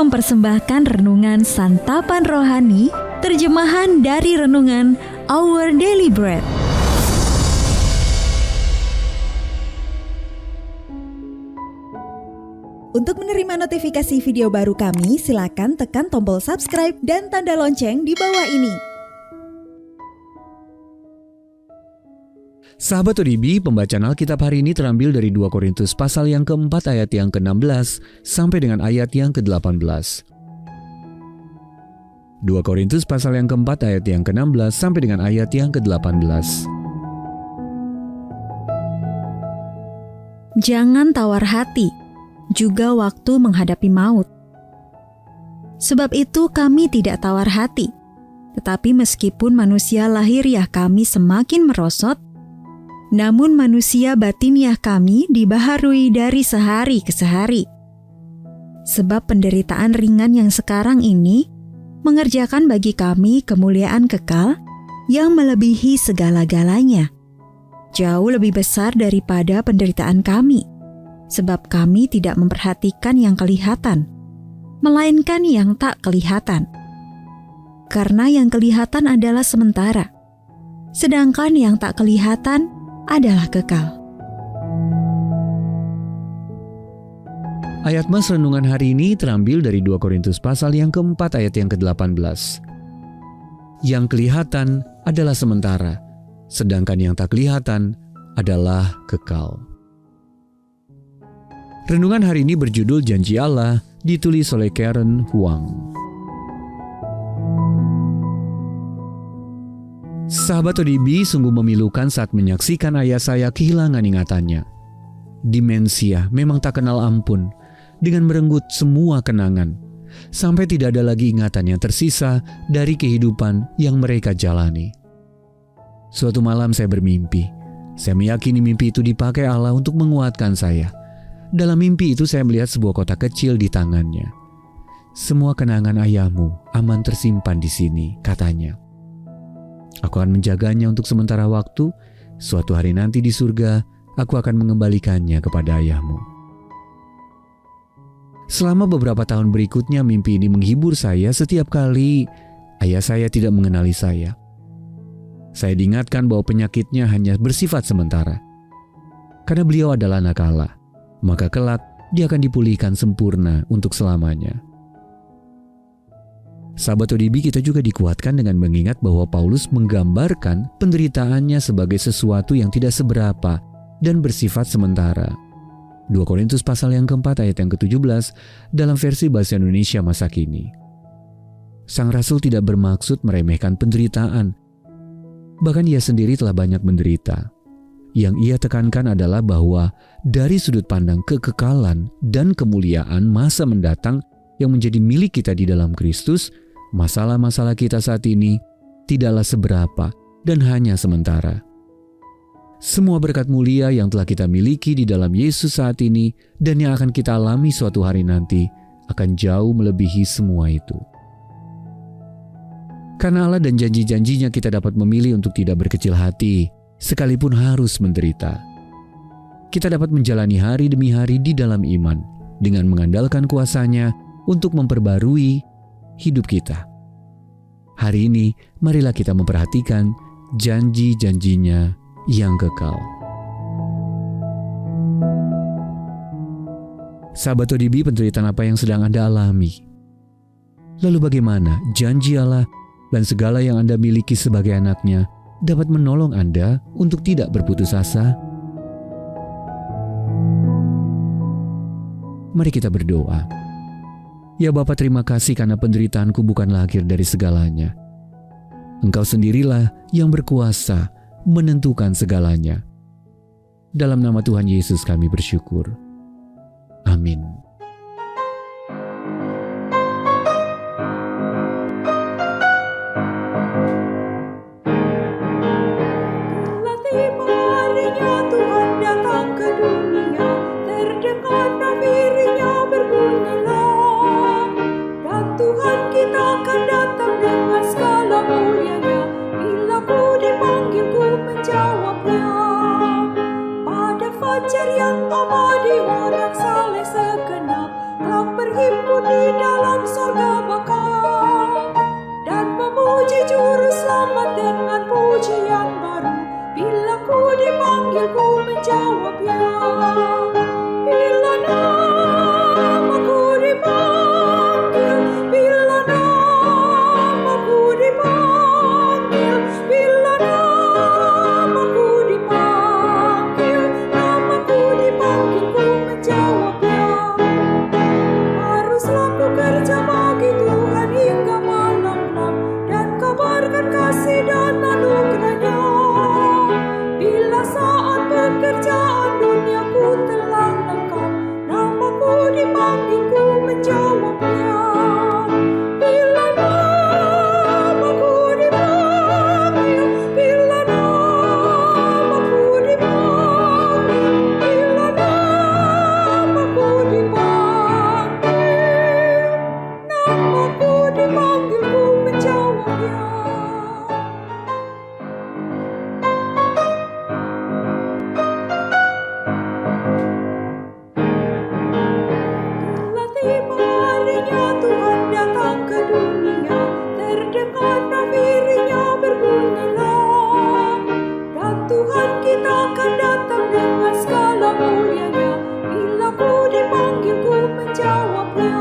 mempersembahkan renungan Santapan Rohani, terjemahan dari renungan Our Daily Bread. Untuk menerima notifikasi video baru kami, silakan tekan tombol subscribe dan tanda lonceng di bawah ini. Sahabat ODB, pembacaan Alkitab hari ini terambil dari 2 Korintus pasal yang keempat ayat yang ke-16 sampai dengan ayat yang ke-18. 2 Korintus pasal yang keempat ayat yang ke-16 sampai dengan ayat yang ke-18. Jangan tawar hati, juga waktu menghadapi maut. Sebab itu kami tidak tawar hati, tetapi meskipun manusia lahiriah kami semakin merosot, namun manusia batiniah kami dibaharui dari sehari ke sehari. Sebab penderitaan ringan yang sekarang ini mengerjakan bagi kami kemuliaan kekal yang melebihi segala-galanya, jauh lebih besar daripada penderitaan kami. Sebab kami tidak memperhatikan yang kelihatan, melainkan yang tak kelihatan. Karena yang kelihatan adalah sementara, sedangkan yang tak kelihatan adalah kekal. Ayat mas renungan hari ini terambil dari 2 Korintus pasal yang keempat ayat yang ke-18. Yang kelihatan adalah sementara, sedangkan yang tak kelihatan adalah kekal. Renungan hari ini berjudul Janji Allah, ditulis oleh Karen Huang. Sahabat ODB sungguh memilukan saat menyaksikan ayah saya kehilangan ingatannya. Demensia memang tak kenal ampun, dengan merenggut semua kenangan, sampai tidak ada lagi ingatan yang tersisa dari kehidupan yang mereka jalani. Suatu malam saya bermimpi. Saya meyakini mimpi itu dipakai Allah untuk menguatkan saya. Dalam mimpi itu saya melihat sebuah kotak kecil di tangannya. Semua kenangan ayahmu aman tersimpan di sini, katanya. Aku akan menjaganya untuk sementara waktu. Suatu hari nanti di surga, aku akan mengembalikannya kepada ayahmu. Selama beberapa tahun berikutnya, mimpi ini menghibur saya setiap kali ayah saya tidak mengenali saya. Saya diingatkan bahwa penyakitnya hanya bersifat sementara. Karena beliau adalah anak Allah, maka kelak dia akan dipulihkan sempurna untuk selamanya. Sahabat ODB, kita juga dikuatkan dengan mengingat bahwa Paulus menggambarkan penderitaannya sebagai sesuatu yang tidak seberapa dan bersifat sementara. 2 Korintus pasal yang keempat ayat yang ke-17 dalam versi bahasa Indonesia masa kini. Sang Rasul tidak bermaksud meremehkan penderitaan. Bahkan ia sendiri telah banyak menderita. Yang ia tekankan adalah bahwa dari sudut pandang kekekalan dan kemuliaan masa mendatang yang menjadi milik kita di dalam Kristus, masalah-masalah kita saat ini tidaklah seberapa dan hanya sementara. Semua berkat mulia yang telah kita miliki di dalam Yesus saat ini dan yang akan kita alami suatu hari nanti akan jauh melebihi semua itu. Karena Allah dan janji-janjinya, kita dapat memilih untuk tidak berkecil hati, sekalipun harus menderita. Kita dapat menjalani hari demi hari di dalam iman dengan mengandalkan kuasa-Nya untuk memperbarui hidup kita. Hari ini, marilah kita memperhatikan janji-janjinya yang kekal. Sahabat ODB, penderitaan apa yang sedang Anda alami? Lalu bagaimana janji Allah dan segala yang Anda miliki sebagai anaknya dapat menolong Anda untuk tidak berputus asa? Mari kita berdoa. Ya Bapa, terima kasih karena penderitaanku bukanlah akhir dari segalanya. Engkau sendirilah yang berkuasa menentukan segalanya. Dalam nama Tuhan Yesus kami bersyukur. Amin. Fajar yang abadi, orang saleh segenap telah berhimpun di dalam dipanggil ku menjawabnya. Bila namaku dipanggil, bila namaku dipanggil, bila namaku dipanggil, namaku dipanggil ku menjawabnya. Haruslah ku kerja bagi Tuhan hingga malam-malam dan kabarkan kasih dan anugerah-Nya. Bila saat pekerjaan duniaku telah lengkap, namaku dipanggil ku menjawabnya. Bila namaku dipanggil, bila namaku dipanggil, bila namaku dipanggil, namaku dipanggil ku menjawabnya. Bila tiba harinya Tuhan datang ke dunia, terdengar nafirinya berbunyilah. Dan Tuhan kita akan datang dengan segala mulianya. Bila ku dipanggil ku menjawabnya.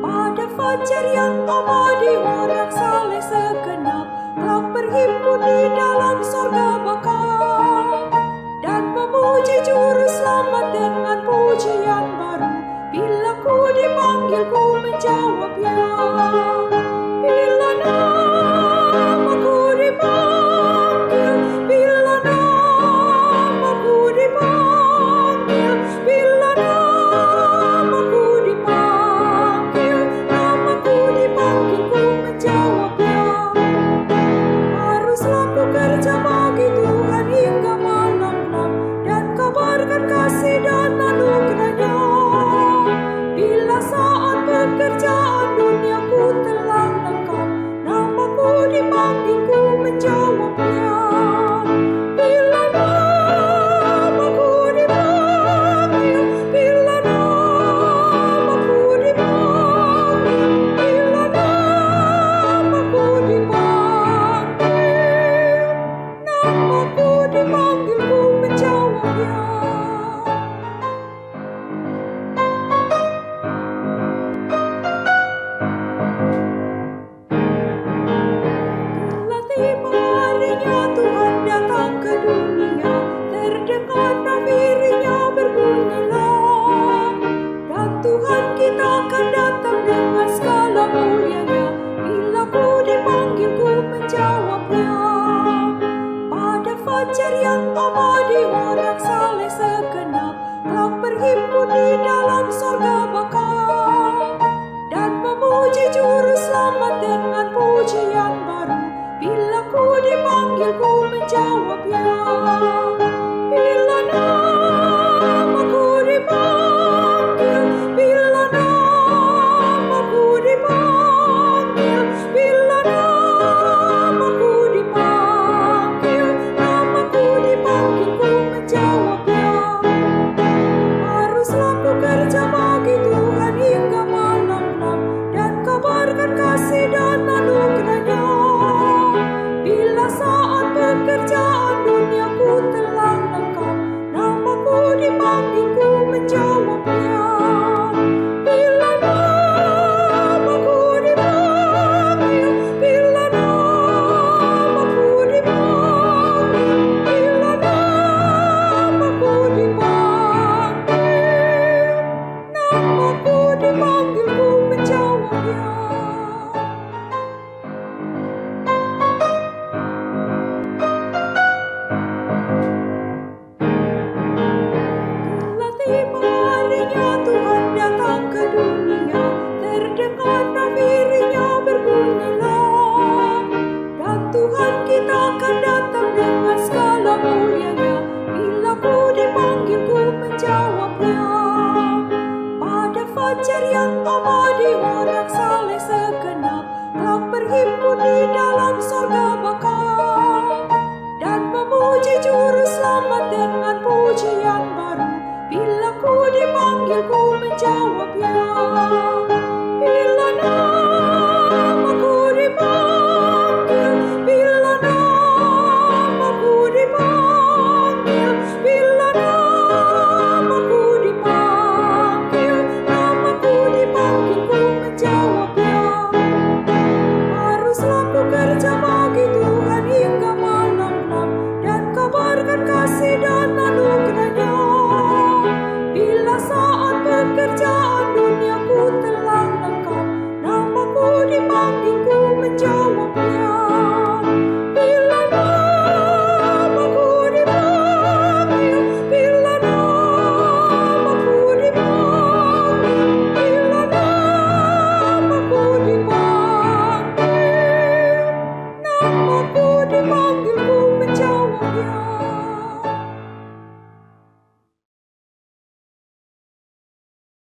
Pada fajar yang abadi orang saleh segenap telah berhimpun di dalam sorga baka dan memuji juru selamat dengan pujian baru. Bila ku dipanggil ku menjawabnya. Bila namaku dipanggil, bila namaku dipanggil, bila namaku dipanggil, namaku dipanggil ku menjawabnya. Haruslah ku kerja bagi Tuhan hingga malam-malam dan kabarkan kasih dan anugerah-Nya. Bila saat pekerjaan duniaku telah lengkap, namaku dipanggil ku menjawabnya. Bila namaku dipanggil, bila namaku dipanggil, bila namaku dipanggil, namaku dipanggil ku menjawabnya. Bila tiba harinya Tuhan datang ke dunia, terdengar nafirinya berbunyilah. Dan Tuhan kita akan datang dengan segala mulianya. Bila ku dipanggil ku menjawabnya. Pada fajar yang abadi orang saleh segenap telah berhimpun di dalam sorga baka dan memuji juru selamat dengan pujian baru. Bila ku dipanggil ku menjawabnya. Bila namaku dipanggil, bila namaku dipanggil, bila namaku dipanggil, namaku dipanggil ku menjawabnya. Haruslah ku kerja bagi Tuhan hingga malam-malam dan kabarkan kasih dan anugerah-Nya. Bila saat pekerjaan duniaku telah lengkap, namaku dipanggil ku menjawabnya. Bila namaku dipanggil, bila namaku dipanggil, bila namaku dipanggil, namaku dipanggil ku menjawabnya. Bila tiba harinya Tuhan datang ke dunia, terdengar nafirinya berbunyilah. Dan Tuhan kita akan datang dengan segala mulianya. Bila ku dipanggil ku menjawabnya. Pada fajar yang abadi orang saleh segenap telah berhimpun di dalam sorga baka dan memuji juru selamat dengan pujian baru. Bila ku dipanggil ku menjawab